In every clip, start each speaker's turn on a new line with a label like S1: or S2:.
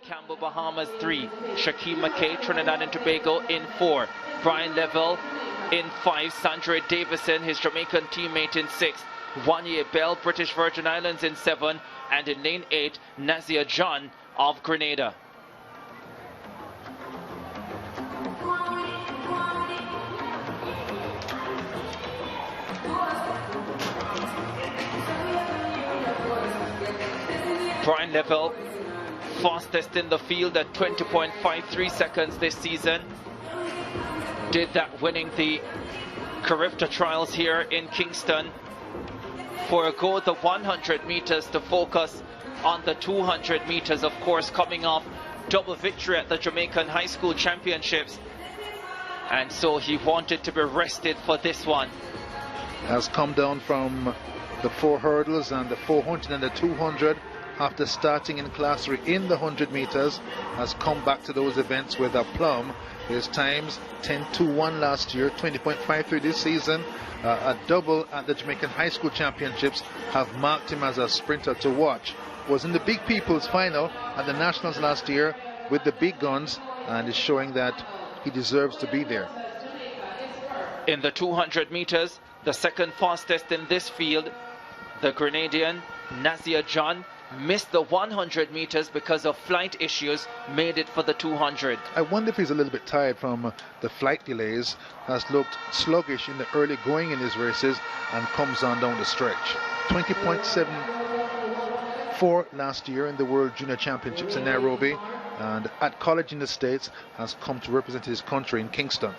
S1: Campbell, Bahamas 3. Shakim, McKay, Trinidad and Tobago in 4. Brian Leville in 5. Sandre Davidson, his Jamaican teammate, in 6. Onee Bell, British Virgin Islands, in 7. And in lane 8, Nazia John of Grenada. Brian Leville, fastest in the field at 20.53 seconds this season. Did that winning the Carifta trials here in Kingston. Forego the 100 meters to focus on the 200 meters, of course, coming off double victory at the Jamaican High School Championships. And so he wanted to be rested for this one.
S2: Has come down from the 4 hurdles and the 400 and the 200. After starting in class 3 in the 100 meters, has come back to those events with a plum. His times 10.21 last year, 20.53 this season. A double at the Jamaican High School Championships have marked him as a sprinter to watch. Was in the Big People's final at the Nationals last year with the big guns, and is showing that he deserves to be there.
S1: In the 200 meters, the second fastest in this field, the Grenadian Nazia John missed the 100 meters because of flight issues, made it for the 200.
S2: I wonder if he's a little bit tired from the flight delays. Has looked sluggish in the early going in his races and comes on down the stretch. 20.74 last year in the World Junior Championships in Nairobi, and at college in the States has come to represent his country in Kingston.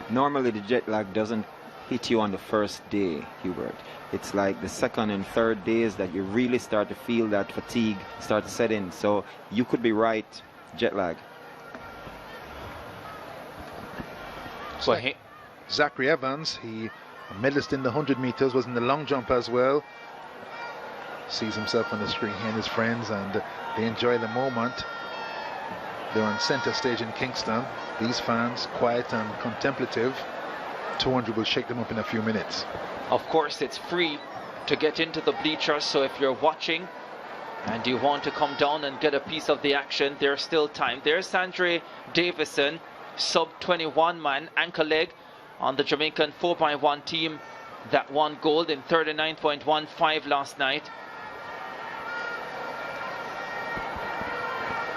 S3: Normally the jet lag doesn't hit you on the first day, Hubert. It's like the second and third days that you really start to feel that fatigue start to set in. So you could be right, jet lag.
S2: So Zachary Evans, he a medalist in the 100 meters, was in the long jump as well. Sees himself on the screen, he and his friends, and they enjoy the moment. They're on center stage in Kingston. These fans, quiet and contemplative. 200 will shake them up in a few minutes.
S1: Of course, it's free to get into the bleachers, so if you're watching and you want to come down and get a piece of the action, there's still time. There's Sandre Davidson, sub-21 man, anchor leg on the Jamaican 4x1 team that won gold in 39.15 last night.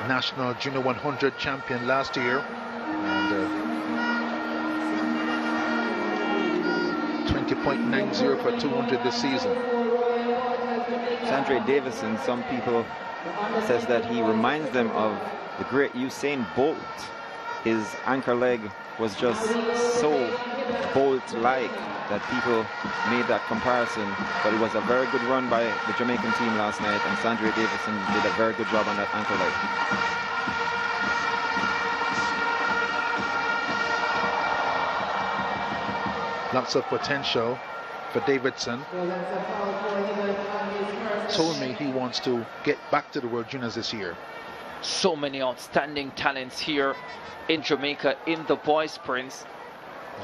S2: National Junior 100 champion last year, and 20.90 for 200 this season.
S3: Sandre Davidson, some people says that he reminds them of the great Usain Bolt. His anchor leg was just so Bolt-like that people made that comparison. But it was a very good run by the Jamaican team last night, and Sandre Davidson did a very good job on that anchor leg.
S2: Lots of potential for Davidson. Told me he wants to get back to the World Juniors this year.
S1: So many outstanding talents here in Jamaica in the boys sprints.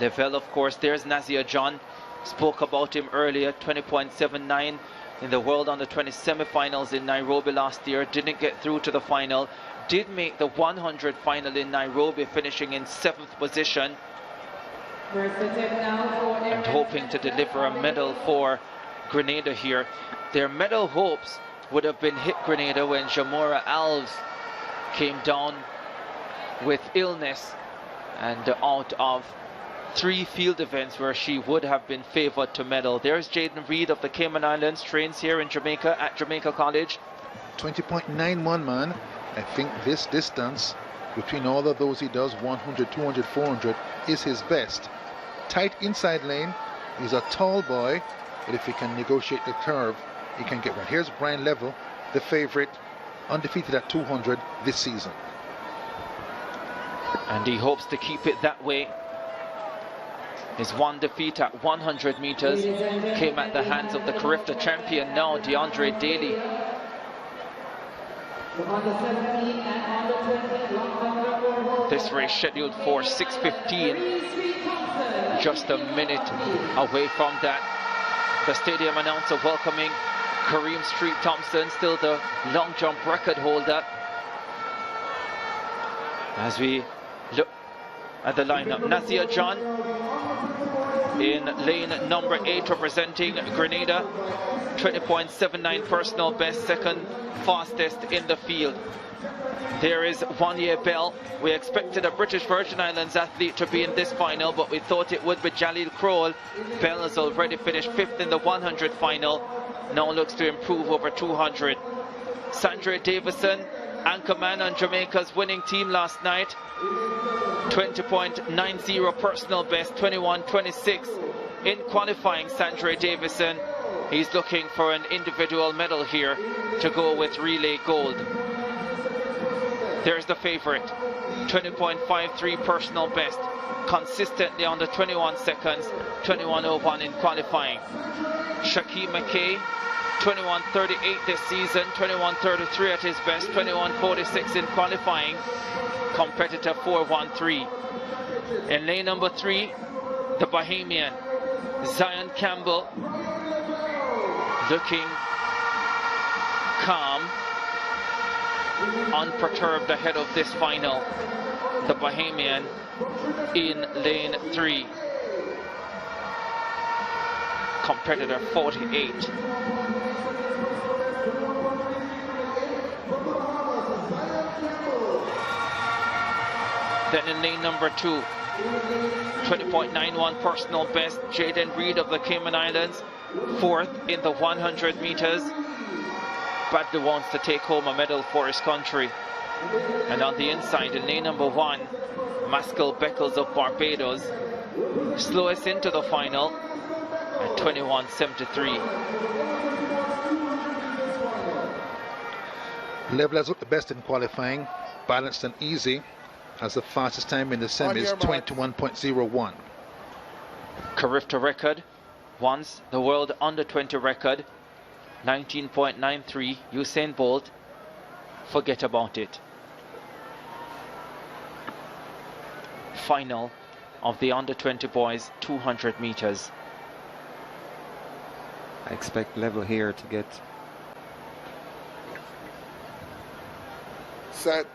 S1: Leville, of course, there's Nazia John. Spoke about him earlier, 20.79 in the World Under-20 semi-finals in Nairobi last year. Didn't get through to the final. Did make the 100 final in Nairobi, finishing in 7th position. And hoping to deliver a medal for Grenada here. Their medal hopes would have been hit Grenada when Jamora Alves came down with illness and out of 3 field events where she would have been favored to medal. There's Jaden Reed of the Cayman Islands, trains here in Jamaica at Jamaica College.
S2: 20.91 man. I think this distance between all of those he does, 100, 200, 400, is his best. Tight inside lane. He's a tall boy, but if he can negotiate the curve, he can get one. Here's Brian Leville, the favorite, undefeated at 200 this season.
S1: And he hopes to keep it that way. His one defeat at 100 meters came at the hands of the Carifta champion now, DeAndre Daly. This race scheduled for 6:15. Just a minute away from that. The stadium announcer welcoming Kareem Street Thompson, still the long jump record holder. As we look at the lineup, Nazia John in lane number 8 representing Grenada, 20.79 personal best, second fastest in the field. There is Onee Bell. We expected a British Virgin Islands athlete to be in this final, but we thought it would be Jalil Kroll. Bell has already finished 5th in the 100 final, now looks to improve over 200. Sandre Davidson, anchorman on Jamaica's winning team last night, 20.90 personal best, 21.26 in qualifying. Sandre Davidson, he's looking for an individual medal here to go with relay gold. There's the favorite, 20.53 personal best, consistently under 21 seconds, 21.01 in qualifying. Shakim McKay, 21.38 this season, 21.33 at his best, 21.46 in qualifying, competitor 4.13. In lane number 3, the Bahamian, Zion Campbell, looking calm, unperturbed ahead of this final. The Bahamian in lane 3, competitor 48. Then in lane number 2, 20.91 personal best, Jaden Reed of the Cayman Islands, 4th in the 100 meters. Badly wants to take home a medal for his country. And on the inside, in lane number 1, Mascal Beckles of Barbados, slowest into the final at 21.73.
S2: Leville has looked the best in qualifying, balanced and easy, as the fastest time in the semis, 21.01.
S1: Carifta record, once the world under 20 record, 19.93. Usain Bolt, forget about it. Final of the under 20 boys 200 meters.
S3: I expect Leville here to get
S4: set.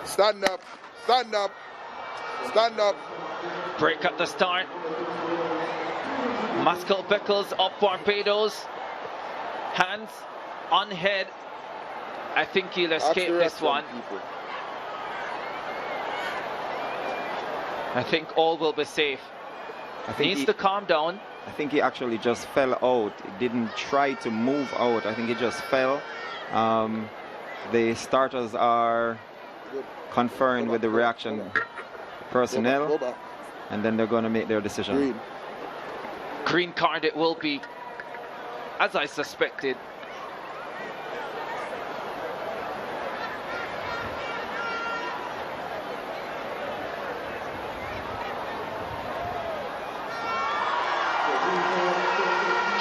S4: Stand up, stand up, stand up.
S1: Break at the start. Mascal Beckles of Barbados, hands on head. I think he'll escape this one. I think all will be safe. Needs to calm down.
S3: I think he actually just fell out. He didn't try to move out. I think he just fell. The starters are conferring with the reaction personnel, and then they're going to make their decision.
S1: Green card it will be, as I suspected.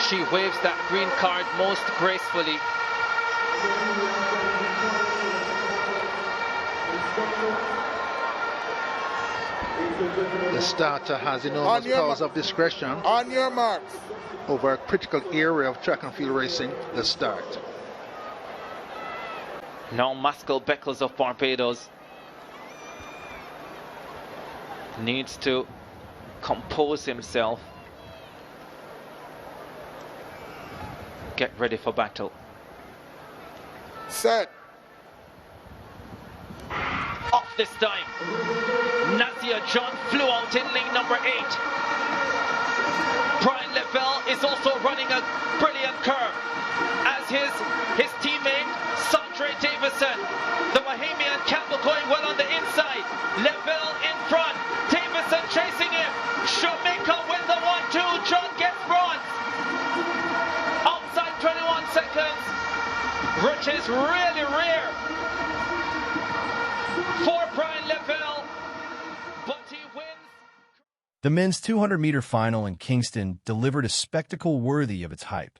S1: She waves that green card most gracefully.
S2: The starter has enormous powers of discretion
S4: On your marks.
S2: over a critical area of track and field racing, the start.
S1: Now Mascal Beckles of Barbados needs to compose himself, get ready for battle.
S4: Set.
S1: Off this time. Nazia John flew out in lane number 8. Brian Leville is also running a brilliant curve, as his teammate Sandre Davidson. The Bahamian Campbell going well on the inside. Leville in front. Davidson chasing him. Jamaica win the 1-2. John gets bronze. Outside 21 seconds, which is really rare for Brian Leville, but he wins.
S5: The men's 200-meter final in Kingston delivered a spectacle worthy of its hype,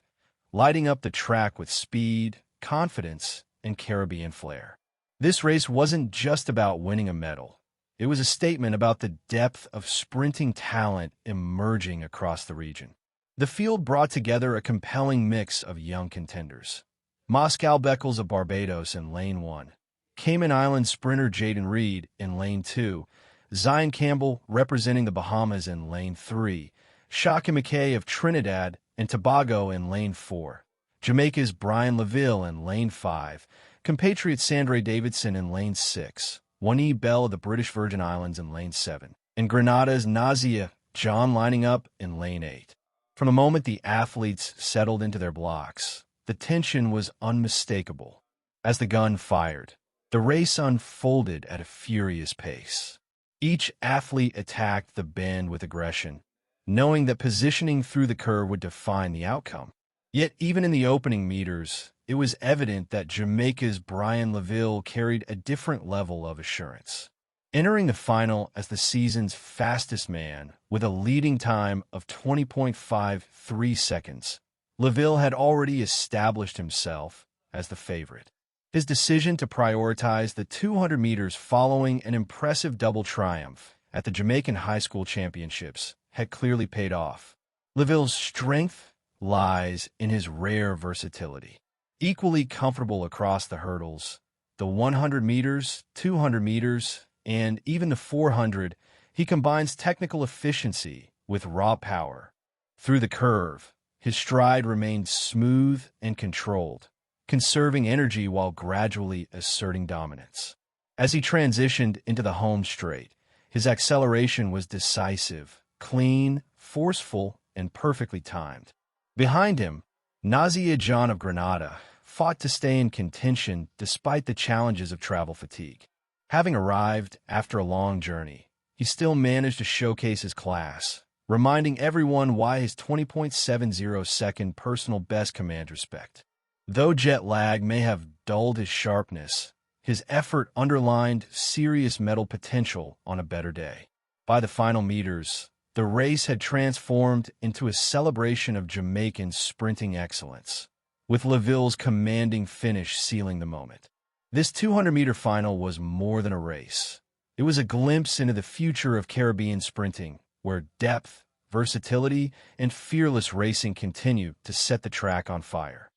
S5: lighting up the track with speed, confidence, and Caribbean flair. This race wasn't just about winning a medal. It was a statement about the depth of sprinting talent emerging across the region. The field brought together a compelling mix of young contenders. Mascal Beckles of Barbados in lane 1, Cayman Islands sprinter Jaden Reed in lane 2, Zion Campbell representing the Bahamas in lane 3, Shakim McKay of Trinidad and Tobago in lane 4, Jamaica's Leville in lane 5, compatriot Sandre Davidson in lane 6, Onee Bell of the British Virgin Islands in lane 7, and Grenada's Nazia lining up in lane 8. From the moment the athletes settled into their blocks, the tension was unmistakable. As the gun fired, the race unfolded at a furious pace. Each athlete attacked the bend with aggression, knowing that positioning through the curve would define the outcome. Yet even in the opening meters, it was evident that Jamaica's Leville carried a different level of assurance. Entering the final as the season's fastest man with a leading time of 20.53 seconds, Leville had already established himself as the favorite. His decision to prioritize the 200 meters following an impressive double triumph at the Jamaican High School Championships had clearly paid off. Leville's strength lies in his rare versatility. Equally comfortable across the hurdles, the 100 meters, 200 meters, and even the 400, he combines technical efficiency with raw power. Through the curve, his stride remained smooth and controlled, conserving energy while gradually asserting dominance. As he transitioned into the home straight, his acceleration was decisive, clean, forceful, and perfectly timed. Behind him, Nazia of Grenada fought to stay in contention despite the challenges of travel fatigue. Having arrived after a long journey, he still managed to showcase his class, reminding everyone why his 20.70-second personal best commands respect. Though jet lag may have dulled his sharpness, his effort underlined serious medal potential on a better day. By the final meters, the race had transformed into a celebration of Jamaican sprinting excellence, with Leville's commanding finish sealing the moment. This 200-meter final was more than a race. It was a glimpse into the future of Caribbean sprinting, where depth, versatility, and fearless racing continue to set the track on fire.